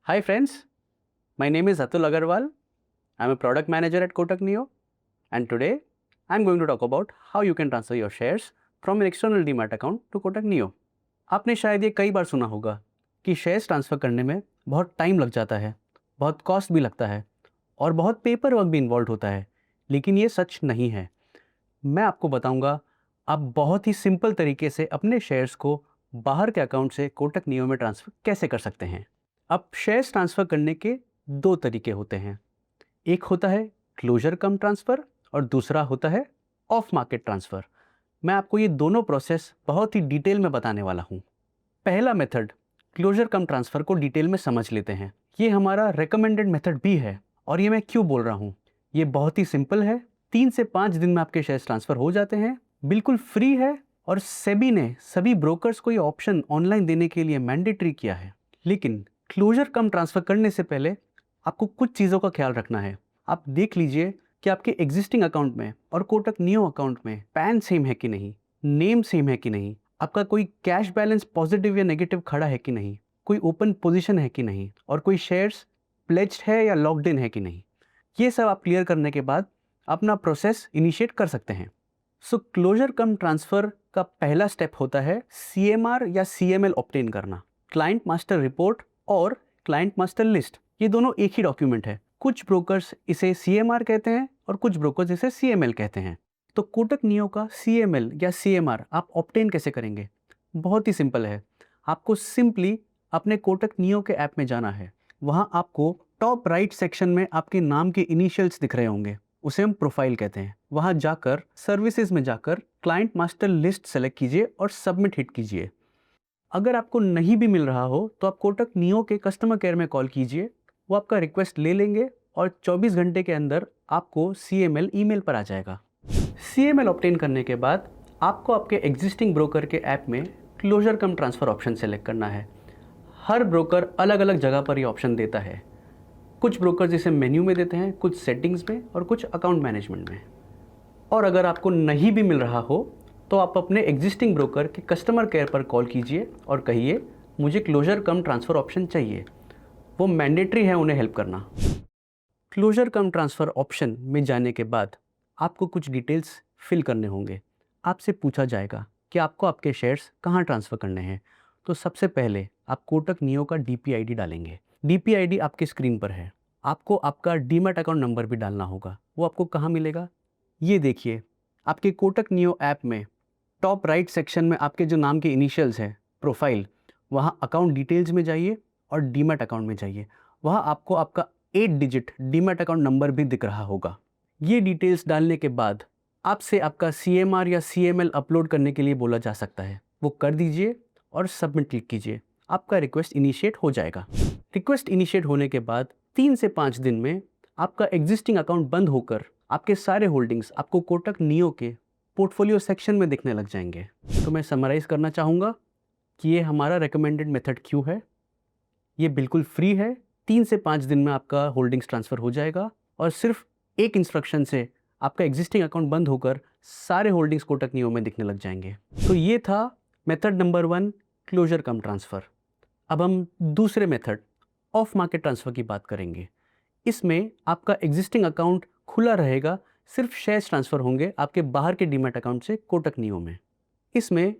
Hi friends, my name is Atul Agarwal. I'm a product manager at Kotak Neo, and today I'm going to talk about how you can transfer your shares from an external demat account to Kotak Neo. आपने शायद ये कई बार सुना होगा कि shares transfer करने में बहुत टाइम लग जाता है, बहुत कॉस्ट भी लगता है और बहुत पेपर वर्क भी इन्वॉल्व होता है, लेकिन ये सच नहीं है। मैं आपको बताऊंगा आप बहुत ही सिंपल तरीके से अपने शेयर्स को बाहर के अकाउंट से कोटक नियो में ट्रांसफ़र कैसे कर सकते हैं। अब शेयर्स ट्रांसफ़र करने के दो तरीके होते हैं। एक होता है क्लोजर कम ट्रांसफ़र और दूसरा होता है ऑफ मार्केट ट्रांसफ़र। मैं आपको ये दोनों प्रोसेस बहुत ही डिटेल में बताने वाला हूँ। पहला मेथड क्लोजर कम ट्रांसफ़र को डिटेल में समझ लेते हैं। ये हमारा रिकमेंडेड मेथड भी है और ये मैं क्यों बोल रहा हूँ। ये बहुत ही सिंपल है, 3 से 5 दिन में आपके शेयर्स ट्रांसफ़र हो जाते हैं, बिल्कुल फ्री है और सेबी ने सभी ब्रोकर्स को ये ऑप्शन ऑनलाइन देने के लिए मैंडेटरी किया है। लेकिन क्लोजर कम ट्रांसफ़र करने से पहले आपको कुछ चीज़ों का ख्याल रखना है। आप देख लीजिए कि आपके एग्जिस्टिंग अकाउंट में और कोटक नियो अकाउंट में पैन सेम है कि नहीं, नेम सेम है कि नहीं, आपका कोई कैश बैलेंस पॉजिटिव या नेगेटिव खड़ा है कि नहीं, कोई ओपन पोजीशन है कि नहीं और कोई शेयर्स प्लेज्ड है या लॉक्ड इन है कि नहीं। ये सब आप क्लियर करने के बाद अपना प्रोसेस इनिशिएट कर सकते हैं। सो क्लोजर कम ट्रांसफ़र का पहला स्टेप होता है CMR या CML ऑब्टेन करना। क्लाइंट मास्टर रिपोर्ट और क्लाइंट मास्टर लिस्ट, ये दोनों एक ही डॉक्यूमेंट है। कुछ ब्रोकर्स इसे CMR कहते हैं और कुछ ब्रोकर्स इसे CML कहते हैं। तो कोटक नियो का CML या CMR आप ऑब्टेन कैसे करेंगे? बहुत ही सिंपल है। आपको सिंपली अपने कोटक नियो के ऐप में जाना है। वहाँ आपको टॉप राइट सेक्शन में आपके नाम के इनिशियल्स दिख रहे होंगे, उसे हम प्रोफाइल कहते हैं। वहाँ जाकर सर्विसेज में जाकर क्लाइंट मास्टर लिस्ट सेलेक्ट कीजिए और सबमिट हिट कीजिए। अगर आपको नहीं भी मिल रहा हो तो आप कोटक नियो के कस्टमर केयर में कॉल कीजिए, वो आपका रिक्वेस्ट ले लेंगे और 24 घंटे के अंदर आपको CML ईमेल पर आ जाएगा। CML ऑब्टेन करने के बाद आपको आपके एग्जिस्टिंग ब्रोकर के ऐप में क्लोजर कम ट्रांसफ़र ऑप्शन सेलेक्ट करना है। हर ब्रोकर अलग अलग जगह पर ये ऑप्शन देता है। कुछ ब्रोकर्स इसे मेन्यू में देते हैं, कुछ सेटिंग्स में और कुछ अकाउंट मैनेजमेंट में। और अगर आपको नहीं भी मिल रहा हो तो आप अपने एग्जिस्टिंग ब्रोकर के कस्टमर केयर पर कॉल कीजिए और कहिए मुझे क्लोजर कम ट्रांसफ़र ऑप्शन चाहिए। वो मैंडेटरी है उन्हें हेल्प करना। क्लोजर कम ट्रांसफ़र ऑप्शन में जाने के बाद आपको कुछ डिटेल्स फिल करने होंगे। आपसे पूछा जाएगा कि आपको आपके शेयर्स कहाँ ट्रांसफ़र करने हैं। तो सबसे पहले आप कोटक नियो का DPID डालेंगे। DPID आपके स्क्रीन पर है। आपको आपका डीमैट अकाउंट नंबर भी डालना होगा। वो आपको कहाँ मिलेगा? ये देखिए, आपके कोटक नियो ऐप में टॉप राइट सेक्शन में आपके जो नाम के इनिशियल्स हैं, प्रोफाइल, वहाँ अकाउंट डिटेल्स में जाइए और डीमैट अकाउंट में जाइए। वहाँ आपको आपका 8 डिजिट डीमैट अकाउंट नंबर भी दिख रहा होगा। ये डिटेल्स डालने के बाद आपसे आपका CMR या CML अपलोड करने के लिए बोला जा सकता है। वो कर दीजिए और सबमिट क्लिक कीजिए। आपका रिक्वेस्ट इनिशिएट हो जाएगा। रिक्वेस्ट इनिशिएट होने के बाद 3 से 5 दिन में आपका एग्जिस्टिंग अकाउंट बंद होकर आपके सारे होल्डिंग्स आपको कोटक नियो के पोर्टफोलियो सेक्शन में दिखने लग जाएंगे। तो मैं समराइज़ करना चाहूँगा कि ये हमारा रिकमेंडेड मेथड क्यों है। ये बिल्कुल फ्री है, 3 से 5 दिन में आपका होल्डिंग्स ट्रांसफ़र हो जाएगा और सिर्फ एक इंस्ट्रक्शन से आपका एग्जिस्टिंग अकाउंट बंद होकर सारे होल्डिंग्स कोटक नियो में दिखने लग जाएंगे। तो ये था मेथड नंबर 1, क्लोजर कम ट्रांसफ़र। अब हम दूसरे मेथड ऑफ मार्केट ट्रांसफ़र की बात करेंगे। इसमें आपका एग्जिस्टिंग अकाउंट खुला रहेगा, सिर्फ शेयर्स ट्रांसफ़र होंगे आपके बाहर के डीमैट अकाउंट से कोटक नियो में। इसमें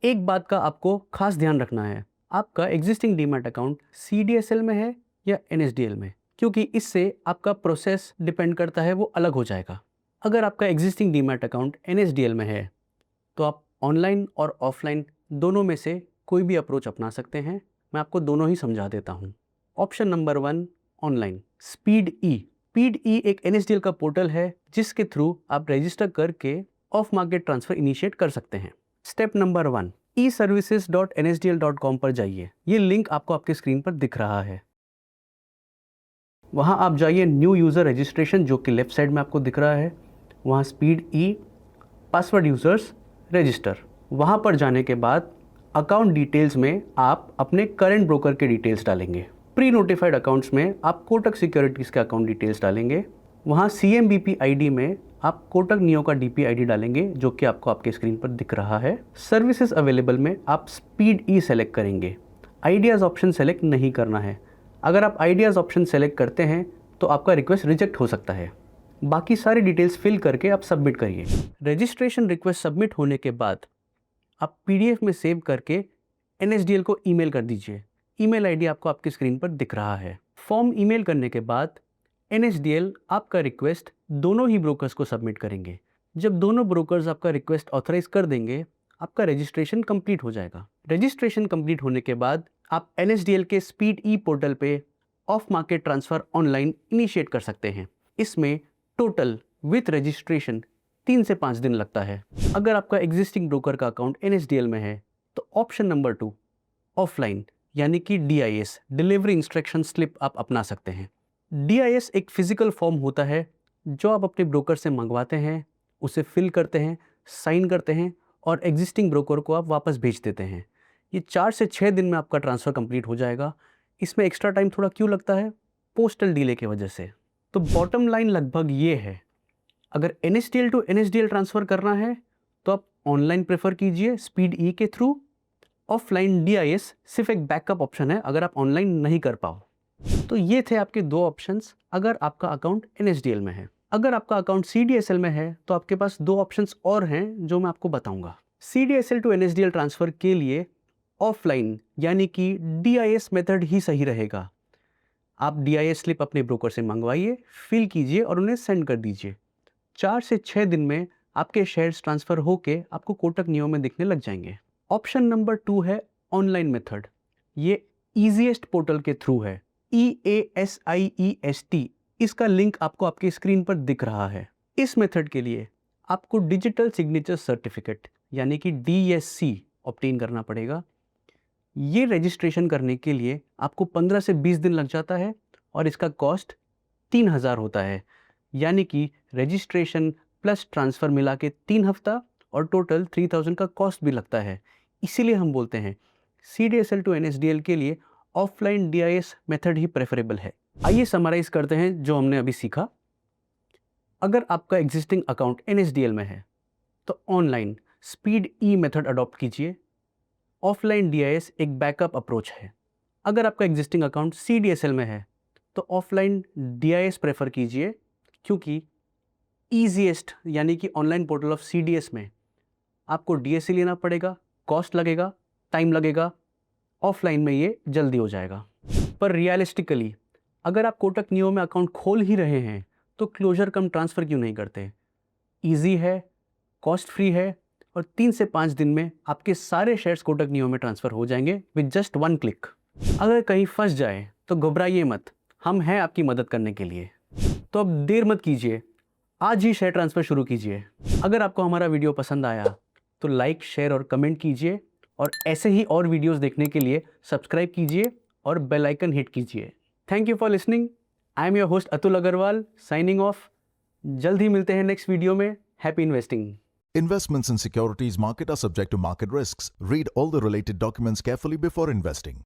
एक बात का आपको खास ध्यान रखना है, आपका एग्जिस्टिंग डीमैट अकाउंट CDSL में है या NSDL में, क्योंकि इससे आपका प्रोसेस डिपेंड करता है, वो अलग हो जाएगा। अगर आपका एग्जिस्टिंग डीमैट अकाउंट NSDL में है तो आप ऑनलाइन और ऑफलाइन दोनों में से कोई भी अप्रोच अपना सकते हैं। मैं आपको दोनों ही समझा देता हूँ। ऑप्शन नंबर 1, ऑनलाइन स्पीड ई एक NSDL का पोर्टल है जिसके थ्रू आप रजिस्टर करके ऑफ मार्केट ट्रांसफ़र इनिशिएट कर सकते हैं। स्टेप नंबर 1, eservices.nsdl.com पर जाइए। ये लिंक आपको आपके स्क्रीन पर दिख रहा है। वहाँ आप जाइए न्यू यूज़र रजिस्ट्रेशन, जो कि लेफ्ट साइड में आपको दिख रहा है। वहाँ स्पीड ई पासवर्ड यूज़र्स रजिस्टर, वहाँ पर जाने के बाद अकाउंट डिटेल्स में आप अपने करंट ब्रोकर के डिटेल्स डालेंगे। प्री नोटिफाइड अकाउंट्स में आप कोटक सिक्योरिटीज़ के अकाउंट डिटेल्स डालेंगे। वहाँ CMBP ID में आप कोटक नियो का DPID डालेंगे, जो कि आपको आपके स्क्रीन पर दिख रहा है। सर्विसेज अवेलेबल में आप स्पीड ई सेलेक्ट करेंगे। आइडियाज़ ऑप्शन सेलेक्ट नहीं करना है। अगर आप आइडियाज़ ऑप्शन सेलेक्ट करते हैं तो आपका रिक्वेस्ट रिजेक्ट हो सकता है। बाकी सारी डिटेल्स फिल करके आप सबमिट करिए। रजिस्ट्रेशन रिक्वेस्ट सबमिट होने के बाद आप PDF में सेव करके NSDL को ईमेल कर दीजिए। ईमेल आईडी आपको आपकी स्क्रीन पर दिख रहा है। फॉर्म ईमेल करने के बाद NSDL आपका रिक्वेस्ट दोनों ही ब्रोकर्स को सबमिट करेंगे। जब दोनों ब्रोकर्स आपका रिक्वेस्ट ऑथराइज कर देंगे, आपका रजिस्ट्रेशन कंप्लीट हो जाएगा। रजिस्ट्रेशन कंप्लीट होने के बाद आप NSDL के स्पीड ई पोर्टल पे of market transfer online initiate कर सकते हैं। इसमें टोटल विथ रजिस्ट्रेशन 3 से 5 दिन लगता है। अगर आपका एग्जिस्टिंग ब्रोकर का अकाउंट NSDL में है तो ऑप्शन नंबर 2 ऑफलाइन यानी कि DIS डिलीवरी इंस्ट्रक्शन स्लिप आप अपना सकते हैं। DIS एक फिजिकल फॉर्म होता है जो आप अपने ब्रोकर से मंगवाते हैं, उसे फिल करते हैं, साइन करते हैं और एग्जिस्टिंग ब्रोकर को आप वापस भेज देते हैं। ये 4 से 6 दिन में आपका ट्रांसफ़र कंप्लीट हो जाएगा। इसमें एक्स्ट्रा टाइम थोड़ा क्यों लगता है? पोस्टल डिले की वजह से। तो बॉटम लाइन लगभग ये है, अगर NSDL टू NSDL ट्रांसफ़र करना है तो आप ऑनलाइन प्रेफर कीजिए स्पीड ई के थ्रू। ऑफलाइन DIS सिर्फ एक बैकअप ऑप्शन है अगर आप ऑनलाइन नहीं कर पाओ। तो ये थे आपके 2 ऑप्शंस अगर आपका अकाउंट NSDL में है। अगर आपका अकाउंट CDSL में है तो आपके पास 2 ऑप्शंस और हैं जो मैं आपको बताऊंगा। CDSL टू NSDL ट्रांसफ़र के लिए ऑफलाइन यानी कि DIS मेथड ही सही रहेगा। आप DIS स्लिप अपने ब्रोकर से मंगवाइए, फिल कीजिए और उन्हें सेंड कर दीजिए। 4 से 6 दिन में आपके शेयर्स ट्रांसफ़र होके आपको कोटक नियो में दिखने लग जाएंगे। ऑप्शन नंबर 2 है ऑनलाइन मेथड। ये ईजीएस्ट पोर्टल के थ्रू है, EASIEST। इसका लिंक आपको आपकी स्क्रीन पर दिख रहा है। इस मेथड के लिए आपको डिजिटल सिग्नेचर सर्टिफिकेट यानी कि DSC ऑब्टेन करना पड़ेगा। ये रजिस्ट्रेशन करने के लिए आपको 15 से 20 दिन लग जाता है और इसका कॉस्ट 3000 होता है, यानी कि रजिस्ट्रेशन प्लस ट्रांसफ़र मिला के 3 हफ्ता और टोटल 3000 का कॉस्ट भी लगता है। इसीलिए हम बोलते हैं CDSL टू NSDL के लिए ऑफलाइन DIS मेथड ही प्रेफरेबल है। आइए समराइज़ करते हैं जो हमने अभी सीखा। अगर आपका एग्जिस्टिंग अकाउंट NSDL में है तो ऑनलाइन स्पीड ई मेथड अडॉप्ट कीजिए। ऑफलाइन DIS एक बैकअप अप्रोच है। अगर आपका एग्जिस्टिंग अकाउंट CDSL में है तो ऑफलाइन DIS प्रेफर कीजिए, क्योंकि ईजीएस्ट यानी कि ऑनलाइन पोर्टल ऑफ CDS में आपको DSC लेना पड़ेगा, कॉस्ट लगेगा, टाइम लगेगा। ऑफलाइन में ये जल्दी हो जाएगा। पर रियलिस्टिकली अगर आप कोटक नियो में अकाउंट खोल ही रहे हैं तो क्लोजर कम ट्रांसफ़र क्यों नहीं करते? ईजी है, कॉस्ट फ्री है और 3 से 5 दिन में आपके सारे शेयर्स कोटक नियो में ट्रांसफ़र हो जाएंगे विद जस्ट 1 क्लिक। अगर कहीं फंस जाए तो घबराइए मत, हम हैं आपकी मदद करने के लिए। तो अब देर मत कीजिए, आज ही शेयर ट्रांसफ़र शुरू कीजिए। अगर आपको हमारा वीडियो पसंद आया तो लाइक, शेयर और कमेंट कीजिए और ऐसे ही और वीडियोस देखने के लिए सब्सक्राइब कीजिए और बेल आइकन हिट कीजिए। Thank you for listening. I am your host Atul Agarwal signing off. जल्द ही मिलते हैं नेक्स्ट वीडियो में। Happy investing. Investments in securities market are subject to market risks. Read all the related documents carefully before investing.